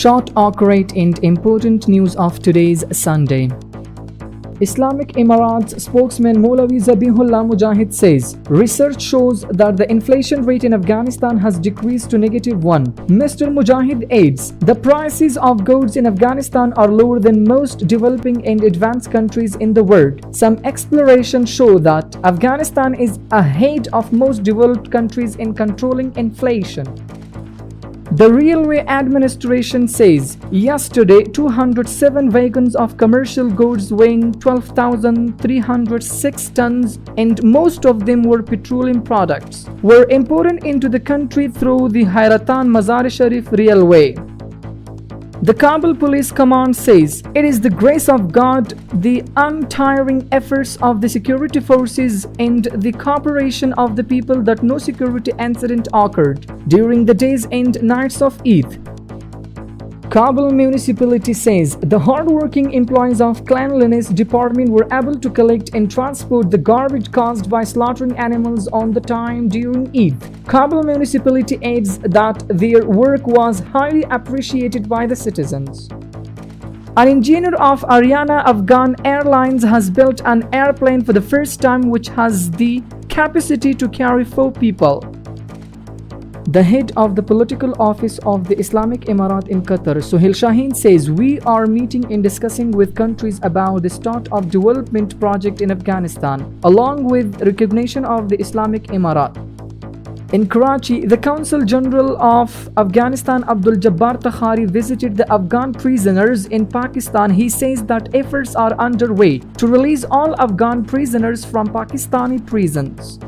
Short, accurate and important news of today's Sunday. Islamic Emirates spokesman Maulavi Zabihullah Mujahid says, research shows that the inflation rate in Afghanistan has decreased to -1. Mr. Mujahid adds, the prices of goods in Afghanistan are lower than most developing and advanced countries in the world. Some explorations show that Afghanistan is ahead of most developed countries in controlling inflation. The Railway Administration says yesterday 207 wagons of commercial goods weighing 12,306 tons, and most of them were petroleum products, were imported into the country through the Hairatan Mazar-e-Sharif Railway. The Kabul Police Command says it is the grace of God, the untiring efforts of the security forces, and the cooperation of the people that no security incident occurred during the days and nights of Eid. Kabul municipality says the hard-working employees of cleanliness department were able to collect and transport the garbage caused by slaughtering animals on the time during Eid. Kabul municipality adds that their work was highly appreciated by the citizens. An engineer of Ariana Afghan Airlines has built an airplane for the first time which has the capacity to carry 4 people. The head of the political office of the Islamic Emirate in Qatar, Suhail Shaheen, says we are meeting and discussing with countries about the start of development project in Afghanistan, along with recognition of the Islamic Emirate. In Karachi, the Consul General of Afghanistan, Abdul Jabbar Takhari, visited the Afghan prisoners in Pakistan. He says that efforts are underway to release all Afghan prisoners from Pakistani prisons.